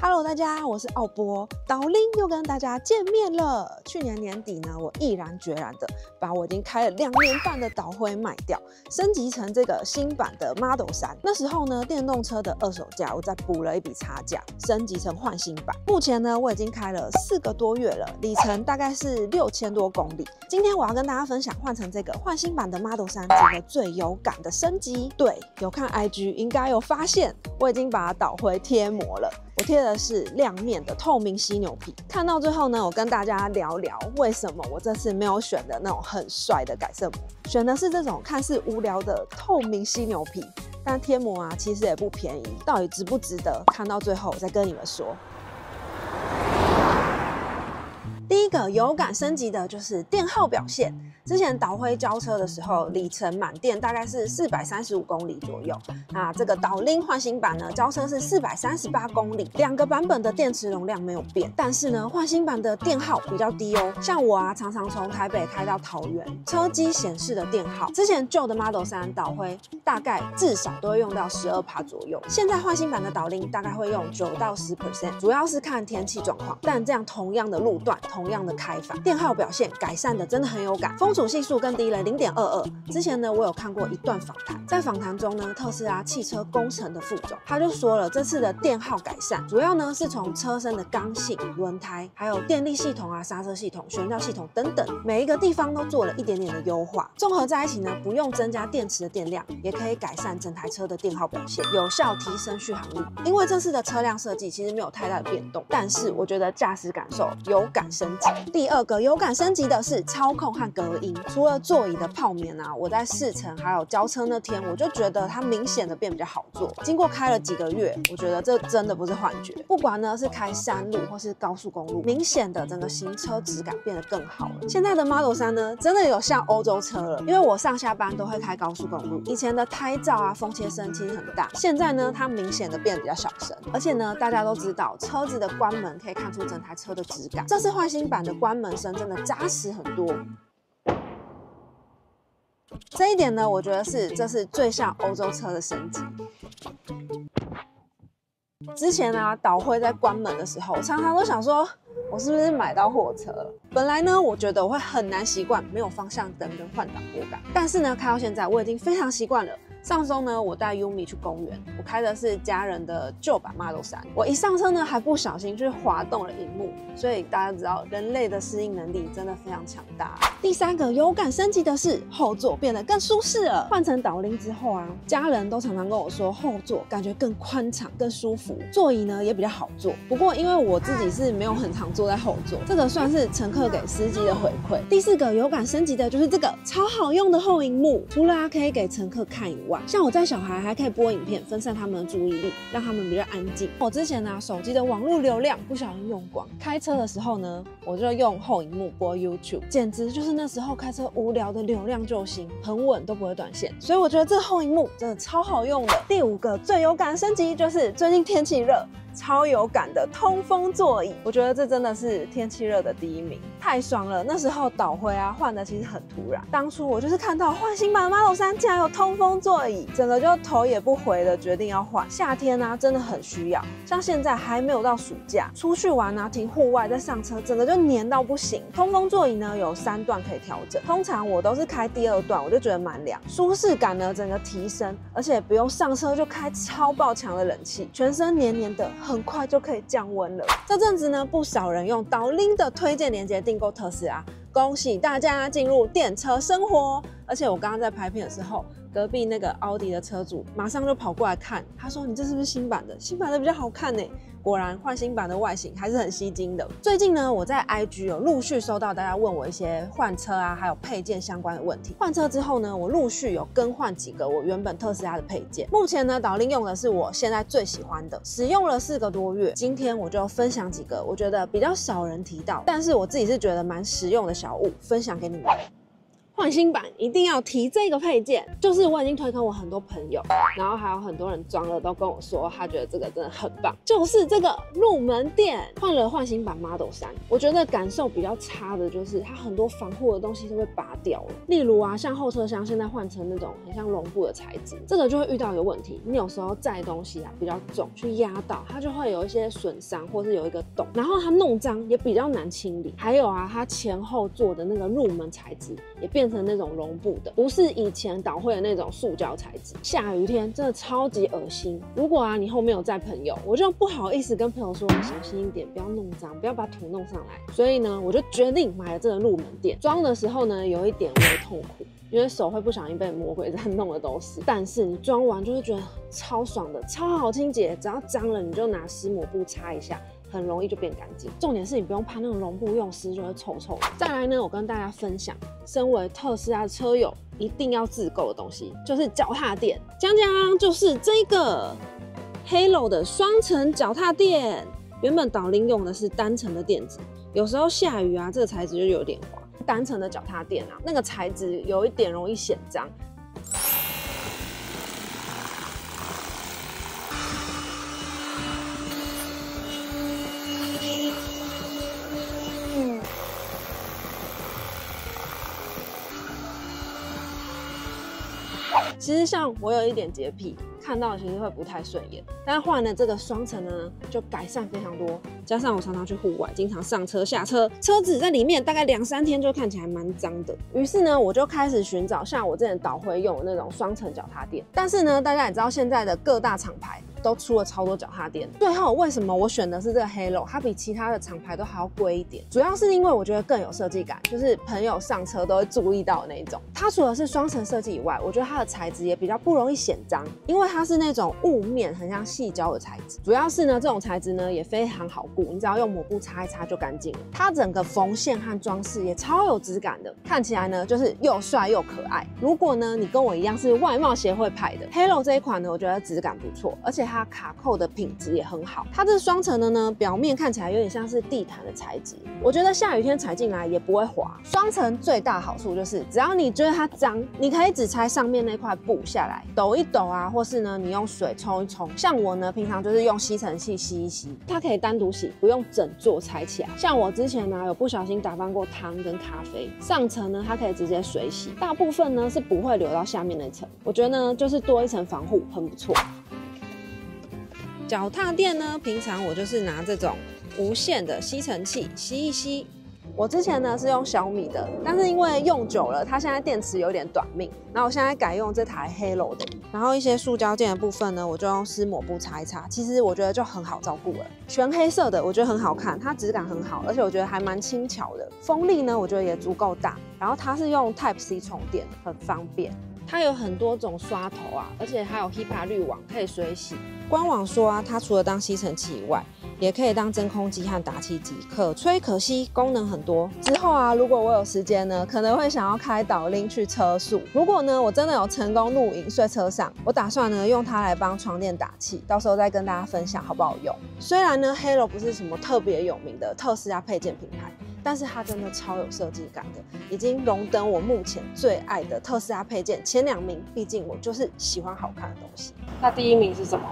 Hello， 大家，我是奥波，导林又跟大家见面了。去年年底呢，我毅然决然的把我已经开了2年半的导灰卖掉，升级成这个新版的 Model 3。那时候呢，电动车的二手价我再补了一笔差价，升级成换新版。目前呢，我已经开了4个多月了，里程大概是6000多公里。今天我要跟大家分享换成这个换新版的 Model 3这个最有感的升级。对，有看 IG 应该有发现，我已经把导灰贴膜了。我贴的是亮面的透明犀牛皮。看到最后呢，我跟大家聊聊为什么我这次没有选的那种很帅的改色膜，选的是这种看似无聊的透明犀牛皮。但贴膜啊，其实也不便宜，到底值不值得？看到最后我再跟你们说。第一个有感升级的就是电耗表现。之前导灰交车的时候，里程满电大概是435公里左右。那这个导林换新版呢，交车是438公里，2个版本的电池容量没有变，但是呢，换新版的电耗比较低哦。像我啊，常常从台北开到桃园，车机显示的电耗，之前旧的 Model 3导灰大概至少都会用到12%左右，现在换新版的导林大概会用9到10%，主要是看天气状况。但这样同样的路段，同样的开法，电耗表现改善的真的很有感。风阻系数更低了0.22。之前呢，我有看过一段访谈，在访谈中呢，特斯拉汽车工程的副总他就说了，这次的电耗改善主要呢是从车身的刚性、轮胎，还有电力系统啊、刹车系统、悬吊系统等等，每一个地方都做了一点点的优化。综合在一起呢，不用增加电池的电量，也可以改善整台车的电耗表现，有效提升续航力。因为这次的车辆设计其实没有太大的变动，但是我觉得驾驶感受有感升级。第二个有感升级的是操控和隔音。除了座椅的泡棉啊，我在试乘还有交车那天，我就觉得它明显的变比较好坐。经过开了几个月，我觉得这真的不是幻觉。不管呢是开山路或是高速公路，明显的整个行车质感变得更好了。现在的 Model 3呢，真的有像欧洲车了，因为我上下班都会开高速公路，以前的胎噪啊、风切声其实很大，现在呢它明显的变得比较小声。而且呢，大家都知道车子的关门可以看出整台车的质感，这次换新版的关门声真的扎实很多。这一点呢，我觉得这是最像欧洲车的升级。之前啊，导灰在关门的时候，常常都想说，我是不是买到货车了？本来呢，我觉得我会很难习惯没有方向灯跟换挡拨杆，但是呢，开到现在我已经非常习惯了。上周呢，我带 Yumi 去公园，我开的是家人的旧版 Model 3。我一上车呢，还不小心去滑动了萤幕，所以大家知道人类的适应能力真的非常强大。第三个有感升级的是后座变得更舒适了。换成导林之后啊，家人都常常跟我说后座感觉更宽敞、更舒服，座椅呢也比较好坐。不过因为我自己是没有很常坐在后座，这个算是乘客给司机的回馈。第四个有感升级的就是这个超好用的后萤幕，除了可以给乘客看以外，像我带小孩还可以播影片，分散他们的注意力，让他们比较安静。我之前呢，手机的网络流量不小心用光，开车的时候呢，我就用后萤幕播 YouTube， 简直就是那时候开车无聊的流量救星，很稳都不会断线。所以我觉得这后萤幕真的超好用的。第五个最有感升级就是最近天气热，超有感的通风座椅，我觉得这真的是天气热的第一名，太爽了。那时候导灰啊换的其实很突然，当初我就是看到换新版 Model 3竟然有通风座椅，整个就头也不回的决定要换。夏天啊真的很需要，像现在还没有到暑假，出去玩啊停户外再上车，整个就黏到不行。通风座椅呢有3段可以调整，通常我都是开第2段，我就觉得蛮凉，舒适感呢整个提升，而且不用上车就开超爆强的冷气，全身黏黏的，很快就可以降温了。这阵子呢，不少人用导林的推荐链接订购特斯拉，恭喜大家进入电车生活。而且我刚刚在拍片的时候，隔壁那个奥迪的车主马上就跑过来看，他说：“你这是不是新版的？新版的比较好看呢。”果然换新版的外形还是很吸睛的。最近呢，我在 IG 有陆续收到大家问我一些换车啊，还有配件相关的问题。换车之后呢，我陆续有更换几个我原本特斯拉的配件。目前呢，导林用的是我现在最喜欢的，使用了4个多月。今天我就分享几个我觉得比较少人提到，但是我自己是觉得蛮实用的小物，分享给你们。换新版一定要提这个配件，就是我已经推坑我很多朋友，然后还有很多人装了都跟我说，他觉得这个真的很棒，就是这个入门垫。换了换新版 Model 3，我觉得感受比较差的就是它很多防护的东西都被拔掉了，例如啊，像后车厢现在换成那种很像绒布的材质，这个就会遇到一个问题，你有时候载东西啊比较重，去压到它就会有一些损伤，或是有一个洞，然后它弄脏也比较难清理。还有啊，它前后座的那个入门材质也变成那种绒布的，不是以前导会的那种塑胶材质。下雨天真的超级恶心。如果啊你后面有载朋友，我就不好意思跟朋友说小心一点，不要弄脏，不要把土弄上来。所以呢，我就决定买了这个入门垫。装的时候呢，有一点微痛苦，因为手会不小心被魔鬼毡弄的都是。但是你装完就会觉得超爽的，超好清洁。只要脏了，你就拿湿抹布擦一下，很容易就变干净。重点是你不用怕那种绒布用湿就会臭臭的。再来呢，我跟大家分享，身为特斯拉的车友一定要自购的东西，就是脚踏垫。就是这个 Halo 的双层脚踏垫。原本导铃用的是单层的垫子，有时候下雨啊，这个材质就有点滑。单层的脚踏垫啊，那个材质有一点容易显脏。其实像我有一点洁癖，看到其实会不太顺眼，但换了这个双层呢，就改善非常多。加上我常常去户外，经常上车下车，车子在里面大概2-3天就看起来蛮脏的。于是呢，我就开始寻找像我之前导会用的那种双层脚踏垫。但是呢，大家也知道现在的各大厂牌都出了超多脚踏垫。最后为什么我选的是这个 Halo， 它比其他的厂牌都还要贵一点？主要是因为我觉得更有设计感，就是朋友上车都会注意到的那一种。它除了是双层设计以外，我觉得它的材质也比较不容易显脏，因为它是那种雾面很像矽胶的材质。主要是呢，这种材质呢也非常好顾，你只要用抹布擦一擦就干净了。它整个缝线和装饰也超有质感的，看起来呢就是又帅又可爱。如果呢你跟我一样是外貌协会派的 ，Halo 这一款呢，我觉得质感不错，而且它卡扣的品质也很好。它这双层的呢，表面看起来有点像是地毯的材质，我觉得下雨天踩进来也不会滑。双层最大好处就是，只要你觉得它脏，你可以只拆上面那块布下来，抖一抖啊，或是呢你用水冲一冲。像我呢，平常就是用吸尘器吸一吸，它可以单独洗，不用整座拆起来。像我之前呢，有不小心打翻过汤跟咖啡，上层呢它可以直接水洗，大部分呢是不会流到下面那层。我觉得呢，就是多一层防护，很不错。脚踏垫呢，平常我就是拿这种无线的吸尘器吸一吸。我之前呢是用小米的，但是因为用久了，它现在电池有点短命，然后我现在改用这台 Halo 的。然后一些塑胶垫的部分呢，我就用湿抹布擦一擦，其实我觉得就很好照顾了。全黑色的我觉得很好看，它质感很好，而且我觉得还蛮轻巧的。风力呢，我觉得也足够大。然后它是用 Type C 充电，很方便。它有很多种刷头啊，而且还有 HEPA 滤网可以水洗。官网说啊，它除了当吸尘器以外，也可以当真空机和打气机，可吹可吸，功能很多。之后啊，如果我有时间呢，可能会想要开导铃去车宿。如果呢，我真的有成功露营睡车上，我打算呢用它来帮床垫打气，到时候再跟大家分享好不好用。虽然呢 Halo 不是什么特别有名的特斯拉配件品牌，但是它真的超有设计感的，已经荣登我目前最爱的特斯拉配件前2名。毕竟我就是喜欢好看的东西。那第1名是什么？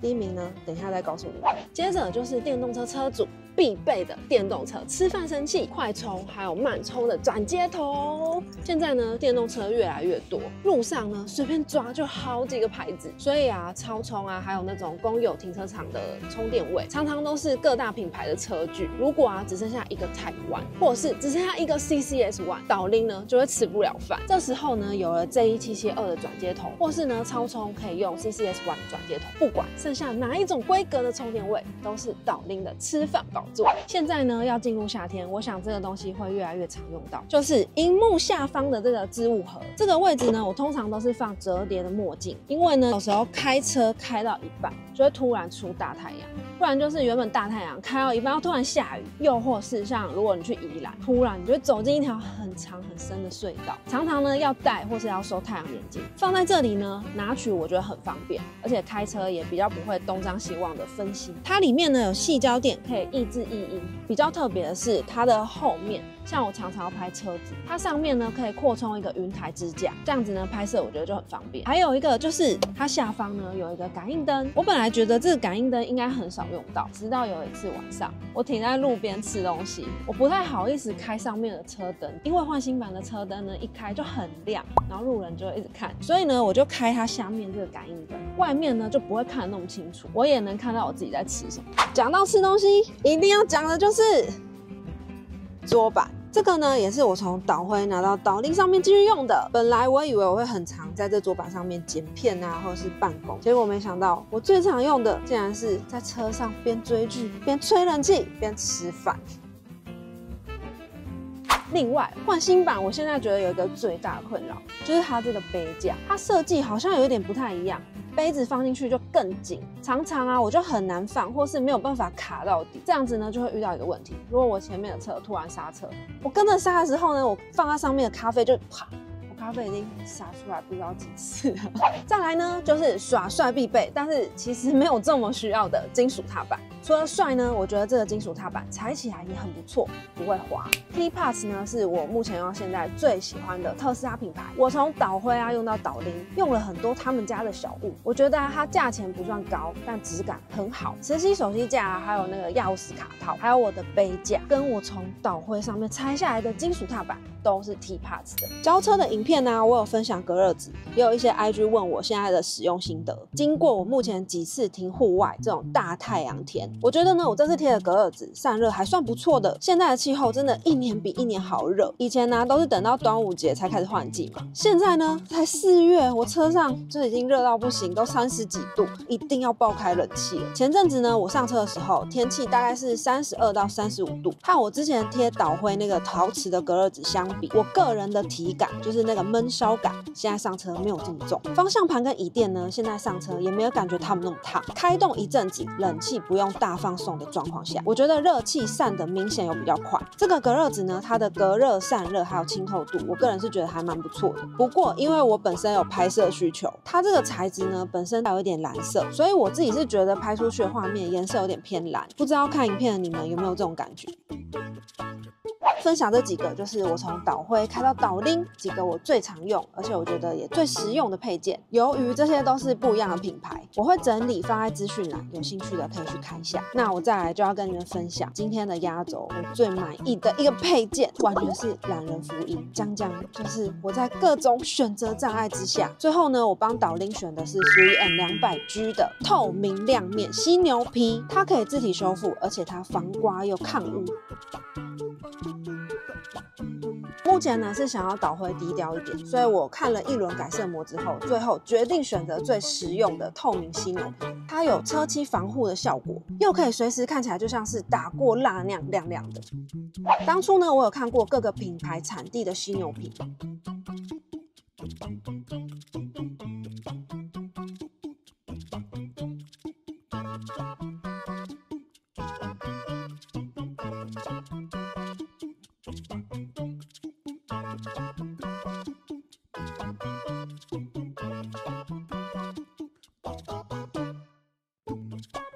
第1名呢，等一下再告诉你们。接着就是电动车车主必备的电动车吃饭神器，快充还有慢充的转接头。现在呢，电动车越来越多，路上呢随便抓就好几个牌子，所以啊，超充啊，还有那种公有停车场的充电位，常常都是各大品牌的车具。如果啊只剩下一个 Type 1，或者是只剩下一个 CCS 1，导铃呢就会吃不了饭。这时候呢，有了 J1772的转接头，或是呢超充可以用 CCS 1的转接头，不管剩下哪一种规格的充电位，都是导铃的吃饭宝座。现在呢要进入夏天，我想这个东西会越来越常用到，就是萤幕下方的这个置物盒。这个位置呢，我通常都是放折叠的墨镜，因为呢有时候开车开到一半就会突然出大太阳，不然就是原本大太阳开到一半，突然下雨，又或是像如果你去宜兰，突然你就会走进一条很长很深的隧道，常常呢要戴或是要收太阳眼镜。放在这里呢，拿取我觉得很方便，而且开车也比较不会东张西望的分心。它里面呢有矽胶垫可以抑制异音，比较特别的是它的后面像我常常要拍车子，它上面呢可以扩充一个云台支架，这样子呢拍摄我觉得就很方便。还有一个就是它下方呢有一个感应灯，我本来觉得这个感应灯应该很少用到，直到有一次晚上我停在路边吃东西，我不太好意思开上面的车灯，因为换新版的车灯呢一开就很亮，然后路人就会一直看，所以呢我就开它下面这个感应灯，外面呢就不会看得那么清楚，我也能看到我自己在吃什么。讲到吃东西，一定要讲的就是桌板。这个呢，也是我从导灰拿到导令上面继续用的。本来我以为我会很常在这桌板上面剪片啊，或者是办公，结果没想到我最常用的竟然是在车上边追剧、边吹冷气、边吃饭。另外，换新版我现在觉得有一个最大的困扰，就是它这个杯架，它设计好像有点不太一样。杯子放进去就更紧，常常啊我就很难放，或是没有办法卡到底，这样子呢就会遇到一个问题。如果我前面的车突然刹车，我跟着刹的时候呢，我放在上面的咖啡就啪，我咖啡已经洒出来不知道几次了。再来呢就是耍帅必备，但是其实没有这么需要的金属踏板。除了帅呢，我觉得这个金属踏板踩起来也很不错，不会滑。T-Pass 呢是我目前用到现在最喜欢的特斯拉品牌，我从导灰啊用到导铃，用了很多他们家的小物，我觉得它价钱不算高，但质感很好。磁吸手机架还有那个钥匙卡套，还有我的杯架，跟我从导灰上面拆下来的金属踏板，都是 T-Pass 的。交车的影片呢，我有分享隔热纸，也有一些 IG 问我现在的使用心得。经过我目前几次停户外这种大太阳天，我觉得呢，我这次贴的隔热纸散热还算不错的。现在的气候真的一年比一年好热，以前呢都是等到端午节才开始换季嘛，现在呢才4月，我车上就已经热到不行，都30几度，一定要爆开冷气了。前阵子呢，我上车的时候天气大概是32到35度，和我之前贴导灰那个陶瓷的隔热纸相比，我个人的体感就是那个闷烧感，现在上车没有这么重。方向盘跟椅垫呢，现在上车也没有感觉它们那么烫。开动一阵子，冷气不用大放送的状况下，我觉得热气散的明显有比较快。这个隔热纸呢，它的隔热散热还有清透度，我个人是觉得还蛮不错的。不过因为我本身有拍摄需求，它这个材质呢本身有一点蓝色，所以我自己是觉得拍出去的画面颜色有点偏蓝。不知道看影片的你们有没有这种感觉？分享这几个就是我从导灰开到导铃几个我最常用，而且我觉得也最实用的配件。由于这些都是不一样的品牌，我会整理放在资讯栏，有兴趣的可以去看一下。那我再来就要跟你们分享今天的压轴，我最满意的一个配件，完全是懒人福音。讲就是我在各种选择障碍之下，最后呢，我帮导铃选的是 3M 200G 的透明亮面犀牛皮，它可以自体修复，而且它防刮又抗污。目前呢是想要导灰低调一点，所以我看了一轮改色膜之后，最后决定选择最实用的透明犀牛皮。它有车漆防护的效果，又可以随时看起来就像是打过蜡那样亮亮的。当初呢，我有看过各个品牌产地的犀牛皮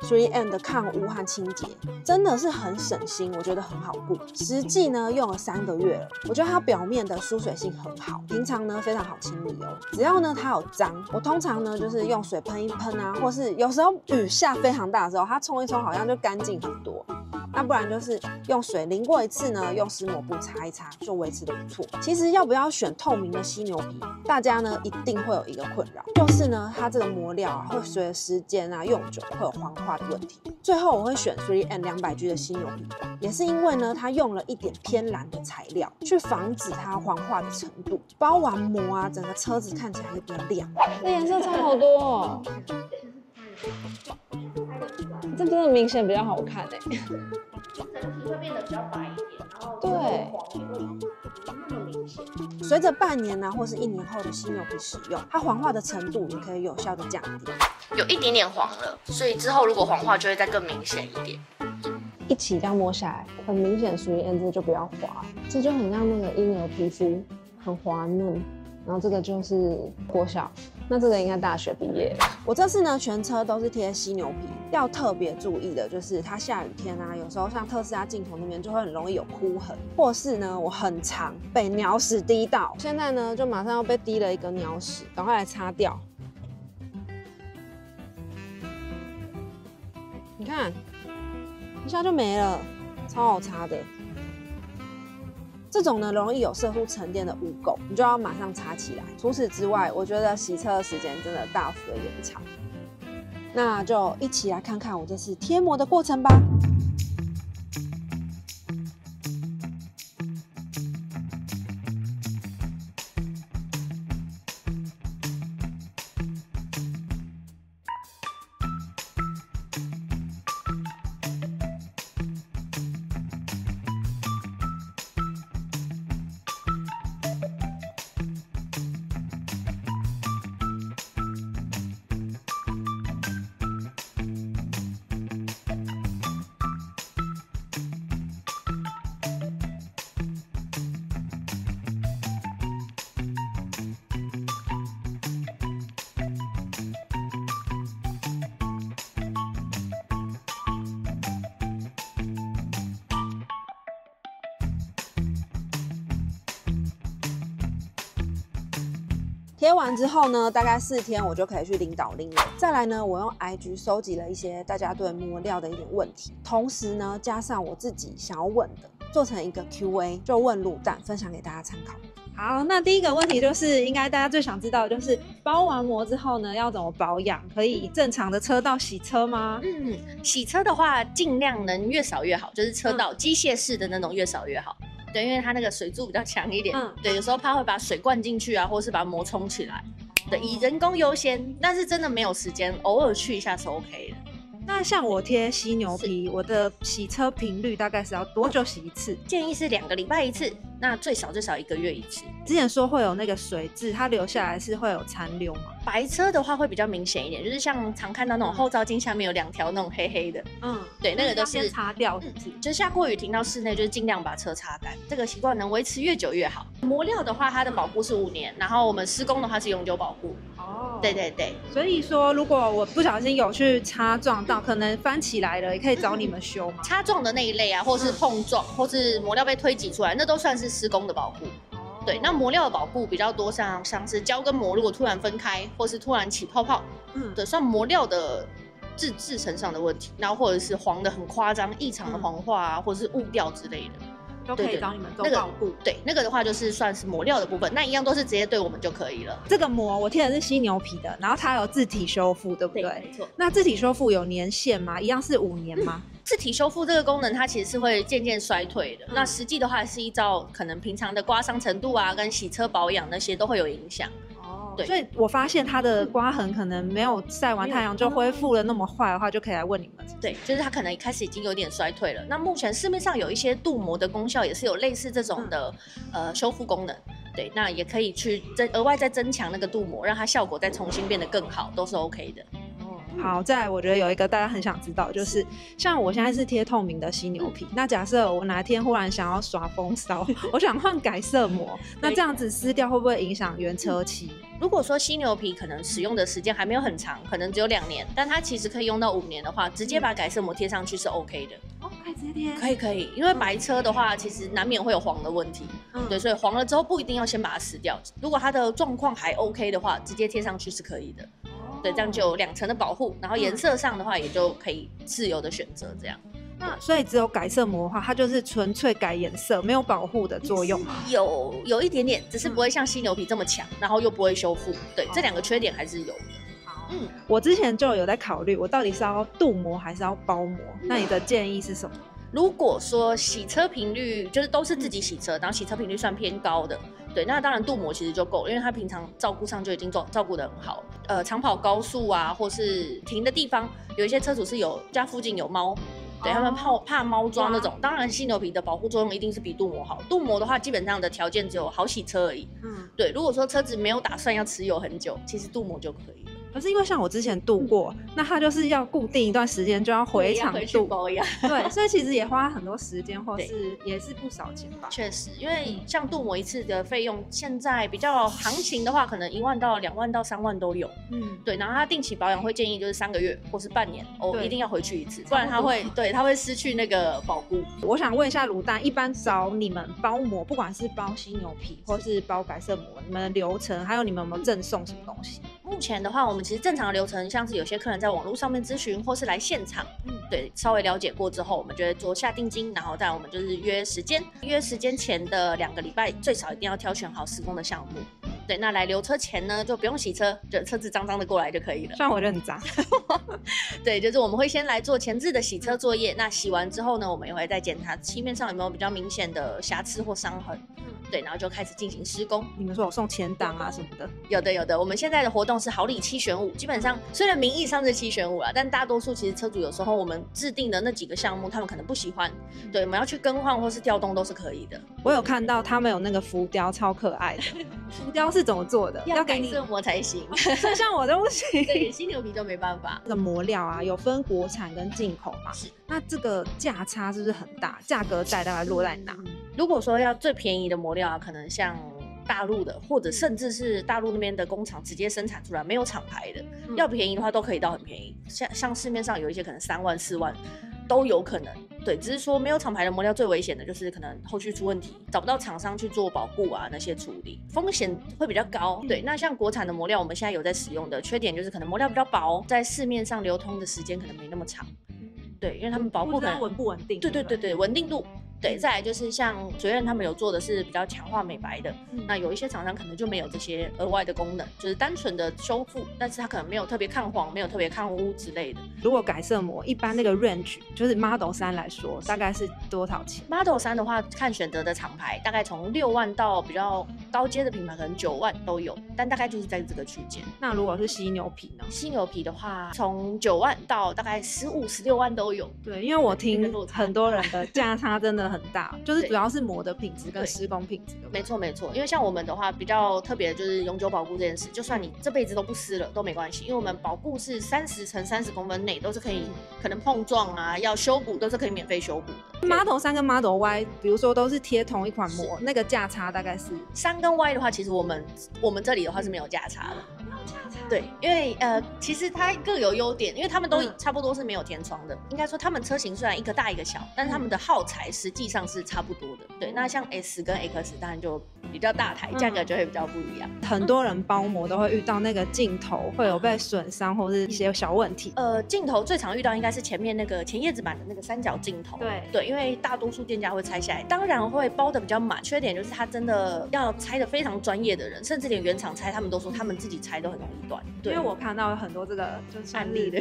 ，3M 的抗污和清洁真的是很省心，我觉得很好顾。实际呢用了3个月了，我觉得它表面的疏水性很好，平常呢非常好清理哦。只要呢它有脏，我通常呢就是用水喷一喷啊，或是有时候雨下非常大的时候，它冲一冲好像就干净很多。那不然就是用水淋过一次呢，用湿抹布擦一擦，就维持得不错。其实要不要选透明的犀牛皮，大家呢一定会有一个困扰，就是呢它这个膜料啊会随着时间啊用久会有黄化的问题。最后我会选 3M 200G 的犀牛皮，也是因为呢它用了一点偏蓝的材料，去防止它黄化的程度。包完膜啊，整个车子看起来会比较亮。这颜色差好多哦。这真的明显比较好看哎，整体会变得比较白一点，然后对，黄也会不那么明显。随着半年啊或是1年后的犀牛皮使用，它黄化的程度也可以有效的降低。有一点点黄了，所以之后如果黄化就会再更明显一点。一起这样摸下来，很明显3M这就比较滑，这就很像那个婴儿皮肤，很滑嫩。然后这个就是国小那这个应该大学毕业了。我这次呢，全车都是贴犀牛皮，要特别注意的就是它下雨天啊，有时候像特斯拉镜头那边就会很容易有哭痕，或是呢我很常被鸟屎滴到，现在呢就马上要被滴了一个鸟屎，赶快来擦掉。你看，一下就没了，超好擦的。这种呢容易有色素沉淀的污垢，你就要马上擦起来。除此之外，我觉得洗车的时间真的大幅的延长。那就一起来看看我这次贴膜的过程吧。贴完之后呢，大概4天我就可以去领导令了。再来呢，我用 IG 收集了一些大家对膜料的一点问题，同时呢，加上我自己想要问的，做成一个 QA， 就问卤蛋，分享给大家参考。好，那第一个问题就是，应该大家最想知道的就是，包完膜之后呢，要怎么保养？可以正常的车道洗车吗？洗车的话，尽量能越少越好，就是车道机械式的那种越少越好。对，因为它那个水柱比较强一点，对，有时候怕会把水灌进去啊，或是把膜冲起来。对，以人工优先，但是真的没有时间，偶尔去一下是 OK 的。那像我贴犀牛皮，我的洗车频率大概是要多久洗一次？建议是2个礼拜一次，那最少1个月一次。之前说会有那个水渍，它留下来是会有残留吗？白车的话会比较明显一点，就是像常看到那种后照镜下面有2条那种黑黑的，对，那个都是擦掉，就下过雨停到室内，就是尽量把车擦干。这个习惯能维持越久越好。膜料的话，它的保护是5年，然后我们施工的话是永久保护。对对对。所以说，如果我不小心有去擦撞到，可能翻起来了，也可以找你们修吗？擦撞的那一类啊，或是碰撞，或是膜料被推挤出来，那都算是施工的保护。对，那膜料的保护比较多，像是胶跟膜如果突然分开，或是突然起泡泡，对，算膜料的制成上的问题，然后或者是黄的很夸张、异常的黄化啊，或者是雾掉之类的，都可以找你们做保护。对，那个的话就是算是膜料的部分，那一样都是直接对我们就可以了。这个膜我贴的是犀牛皮的，然后它有自体修复，对不对？对，没错。那自体修复有年限吗？一样是5年吗？自体修复这个功能，它其实是会渐渐衰退的。那实际的话，是依照可能平常的刮伤程度啊，跟洗车保养那些都会有影响。对，所以我发现它的刮痕可能没有晒完太阳就恢复了那么坏的话，就可以来问你们。对，就是它可能一开始已经有点衰退了。那目前市面上有一些镀膜的功效，也是有类似这种的修复功能。对，那也可以去额外再增强那个镀膜，让它效果再重新变得更好，都是 OK 的。好，再来我觉得有一个大家很想知道，就是像我现在是贴透明的犀牛皮，那假设我哪天忽然想要耍风骚，我想换改色膜，那这样子撕掉会不会影响原车漆？如果说犀牛皮可能使用的时间还没有很长，可能只有2年，但它其实可以用到5年的话，直接把改色膜贴上去是 OK 的。可以直接贴？可以，因为白车的话，其实难免会有黄的问题。对，所以黄了之后不一定要先把它撕掉，如果它的状况还 OK 的话，直接贴上去是可以的。对，这样就有2层的保护，然后颜色上的话也就可以自由的选择这样。那所以只有改色膜的话，它就是纯粹改颜色，没有保护的作用吗？有一点点，只是不会像犀牛皮这么强，然后又不会修复。对，这2个缺点还是有的。我之前就有在考虑，我到底是要镀膜还是要包膜？那你的建议是什么？如果说洗车频率就是都是自己洗车，然后洗车频率算偏高的，对，那当然镀膜其实就够了，因为它平常照顾上就已经照顾得很好。长跑高速啊，或是停的地方，有一些车主是家附近有猫，对，他们怕猫抓那种。当然犀牛皮的保护作用一定是比镀膜好。镀膜的话，基本上的条件只有好洗车而已。对，如果说车子没有打算要持有很久，其实镀膜就可以了。可是因为像我之前镀过，那它就是要固定一段时间就要回厂镀保养，对，所以其实也花很多时间，或是也是不少钱吧。确实，因为像镀膜一次的费用，现在比较行情的话，可能1万到2万到3万都有。对，然后它定期保养会建议就是3个月或是半年一定要回去一次，不然它会失去那个保固。我想问一下卤蛋，一般找你们包膜，不管是包犀牛皮或是包改色膜，你们的流程还有你们有没有赠送什么东西？目前的话，我们其实正常的流程，像是有些客人在网络上面咨询，或是来现场，对，稍微了解过之后，我们就会做下定金，然后再我们就是约时间前的2个礼拜，最少一定要挑选好施工的项目。对，那来留车前呢，就不用洗车，就车子脏脏的过来就可以了。虽然我就很脏。对，就是我们会先来做前置的洗车作业，那洗完之后呢，我们也会再检查漆面上有没有比较明显的瑕疵或伤痕。对，然后就开始进行施工。你们说有送前档啊什么的？有的。我们现在的活动是好礼7选5，基本上虽然名义上是7选5啦，但大多数其实车主有时候我们制定的那几个项目，他们可能不喜欢。对，我们要去更换或是调动都是可以的。我有看到他们有那个浮雕，超可爱的。浮雕是怎么做的？要给你色膜才行，像我都不行。对，犀牛皮就没办法。这个膜料啊，有分国产跟进口嘛？是。那这个价差是不是很大？价格带大概落在哪？如果说要最便宜的膜料啊，可能像大陆的，或者甚至是大陆那边的工厂直接生产出来，没有厂牌的，要便宜的话都可以到很便宜。像市面上有一些可能3万4万都有可能。对，只是说没有厂牌的膜料最危险的就是可能后续出问题，找不到厂商去做保固啊，那些处理风险会比较高。对，那像国产的膜料，我们现在有在使用的，缺点就是可能膜料比较薄，在市面上流通的时间可能没那么长。对，因为他们保护可能稳不稳定？对，稳定度。对，再来就是像学院他们有做的是比较强化美白的，那有一些厂商可能就没有这些额外的功能，就是单纯的修复，但是它可能没有特别抗黄，没有特别抗污之类的。如果改色膜，一般那个 range 就是 Model 3来说，大概是多少钱 ？Model 3的话，看选择的厂牌，大概从6万到比较高阶的品牌，可能9万都有，但大概就是在这个区间。那如果是犀牛皮呢？犀牛皮的话，从9万到大概15、16万都有。对，因为我听很多人的价差真的很大，就是主要是膜的品质跟施工品质。没错，因为像我们的话比较特别的就是永久保固这件事，就算你这辈子都不撕了都没关系，因为我们保固是30乘30公分内都是可以，可能碰撞啊要修补都是可以免费修补的。Model 3跟 Model Y 比如说都是贴同一款膜，那个价差大概是3跟 Y 的话，其实我们这里的话是没有价差的。对，因为其实它各有优点，因为他们都差不多是没有天窗的。应该说他们车型虽然一个大一个小，但是他们的耗材实际上是差不多的。对，那像 S 跟 X 当然就比较大台，价格就会比较不一样。很多人包膜都会遇到那个镜头会有被损伤或是一些小问题。镜头最常遇到应该是前面那个前叶子板的那个3角镜头。对，因为大多数店家会拆下来，当然会包的比较满。缺点就是它真的要拆的非常专业的人，甚至连原厂拆他们都说他们自己拆都很容易断。因为我看到很多这个就是案例的，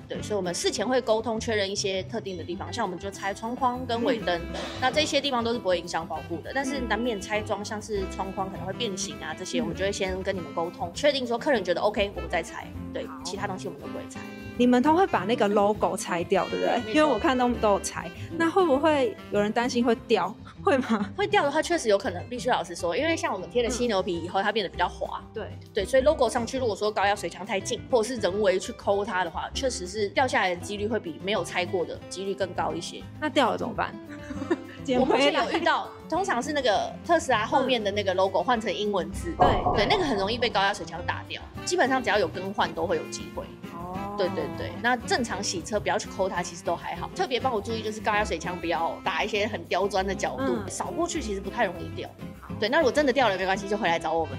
对，所以我们事前会沟通确认一些特定的地方，像我们就拆窗框跟尾灯，那这些地方都是不会影响保护的，但是难免拆装，像是窗框可能会变形啊，这些我们就会先跟你们沟通，确定说客人觉得 OK， 我们再拆，对，其他东西我们都不会拆。你们都会把那个 logo 拆掉，对不对？因为我看都有拆，那会不会有人担心会掉？会吗？会掉的话，确实有可能，必须老实说，因为像我们贴了犀牛皮以后，它变得比较滑。对，所以 logo 上去，如果说高压水墙太近，或者是人为去抠它的话，确实是掉下来的几率会比没有拆过的几率更高一些。那掉了怎么办？我目前有遇到，通常是那个特斯拉后面的那个 logo 换成英文字，对，那个很容易被高压水枪打掉。基本上只要有更换都会有机会。对，那正常洗车不要去抠它，其实都还好。特别帮我注意就是高压水枪不要打一些很刁钻的角度，扫过去其实不太容易掉。对，那如果真的掉了没关系，就回来找我们。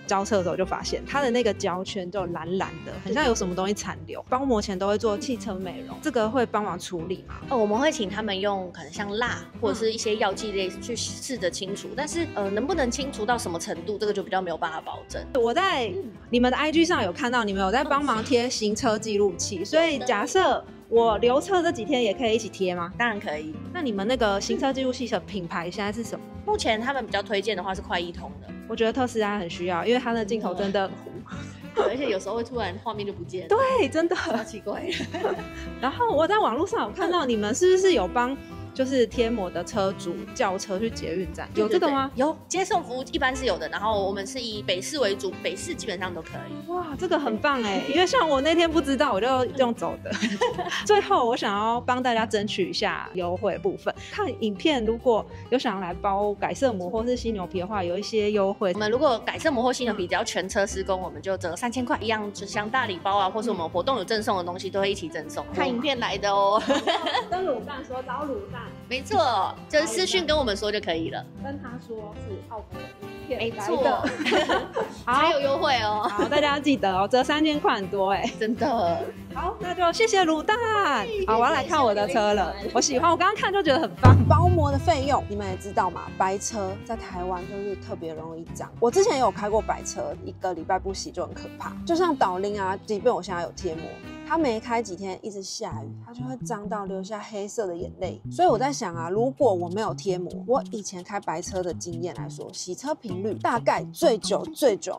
交车的时候就发现它的那个胶圈就蓝蓝的，很像有什么东西残留。包膜前都会做汽车美容，这个会帮忙处理吗？我们会请他们用可能像蜡或者是一些药剂类去试着清除，但是能不能清除到什么程度，这个就比较没有办法保证。我在你们的 IG 上有看到你们有在帮忙贴行车记录器，所以假设我留车这几天也可以一起贴吗？当然可以。那你们那个行车记录器的品牌现在是什么？目前他们比较推荐的话是快一通的。我觉得特斯拉很需要，因为它的镜头真的很糊，而且有时候会突然画面就不见了。对，真的好奇怪。然后我在网络上有看到你们是不是有帮就是贴膜的车主叫车去捷运站，有这个吗？有接送服务一般是有的，然后我们是以北市为主，北市基本上都可以。哇，这个很棒哎，因为像我那天不知道，我就用走的。最后我想要帮大家争取一下优惠部分，看影片如果有想要来包改色膜或是犀牛皮的话，有一些优惠。我们如果改色膜或犀牛皮只要全车施工，我们就折3000块，一样就像大礼包啊，或是我们活动有赠送的东西都会一起赠送。看影片来的哦。跟卤蛋说找卤蛋，没错，就是私讯跟我们说就可以了。跟他说是澳门的影片，没错，还有优惠哦。好，大家记得哦，折3000块很多哎，真的。好，那就谢谢卤蛋。好，我要来看我的车了，我喜欢，我刚刚看就觉得很棒。包膜的费用你们也知道嘛，白车在台湾就是特别容易涨。我之前也有开过白车，1个礼拜不洗就很可怕。就像导铃啊，即便我现在有贴膜，它没开几天一直下雨，它就会脏到流下黑色的眼泪。所以我在想啊，如果我没有贴膜，我以前开白车的经验来说，洗车频率大概最久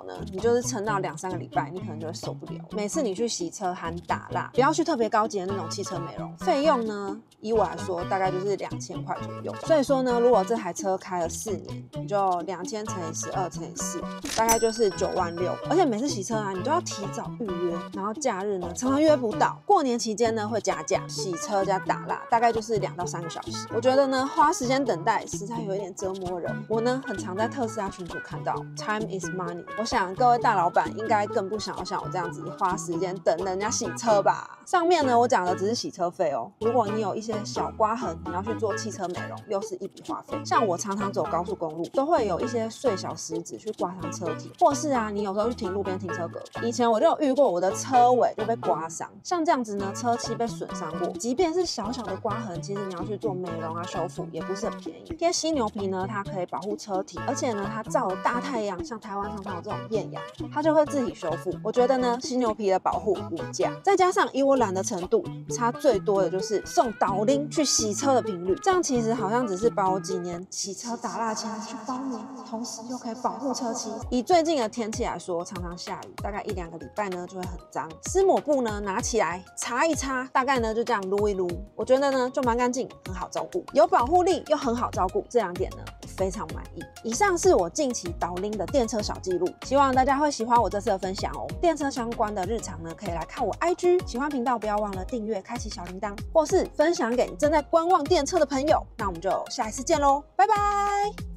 呢，你就是撑到2-3个礼拜，你可能就会受不了。每次你去洗车含打蜡，不要去特别高级的那种汽车美容，费用呢，以我来说大概就是2000块左右。所以说呢，如果这台车开了4年，你就2000乘以12乘以4，大概就是9万6。而且每次洗车啊，你都要提早预约，然后假日呢常常约不到，过年期间呢会加价，洗车加打蜡大概就是2到3个小时。我觉得呢花时间等待实在有一点折磨人。我呢很常在特斯拉群组看到 Time is money， 我想各位大老板应该更不想要像我这样子花时间等人家洗车吧。上面呢我讲的只是洗车费哦，如果你有一些小刮痕，你要去做汽车美容，又是一笔花费。像我常常走高速公路，都会有一些碎小石子去刮伤车体，或是啊你有时候去停路边停车格，以前我就有遇过我的车尾就被刮伤。像这样子呢，车漆被损伤过，即便是小小的刮痕，其实你要去做美容啊修复也不是很便宜。贴犀牛皮呢，它可以保护车体，而且呢它照了大太阳，像台湾常常有这种艳阳，它就会自体修复。我觉得呢犀牛皮的保护无价，再加上以我懒的程度，差最多的就是送导铃去洗车的频率，这样其实好像只是把我几年洗车打蜡钱去包膜，同时又可以保护车漆。以最近的天气来说，常常下雨，大概1-2个礼拜呢就会很脏，湿抹布呢拿起来擦一擦，大概呢就这样撸一撸，我觉得呢就蛮干净，很好照顾，有保护力又很好照顾，这2点呢我非常满意。以上是我近期导铃的电车小记录，希望大家会喜欢我这次的分享哦。电车相关的日常呢，可以来看我 IG， 喜欢频道不要忘了订阅、开启小铃铛，或是分享给你正在观望电车的朋友。那我们就下一次见喽，拜拜。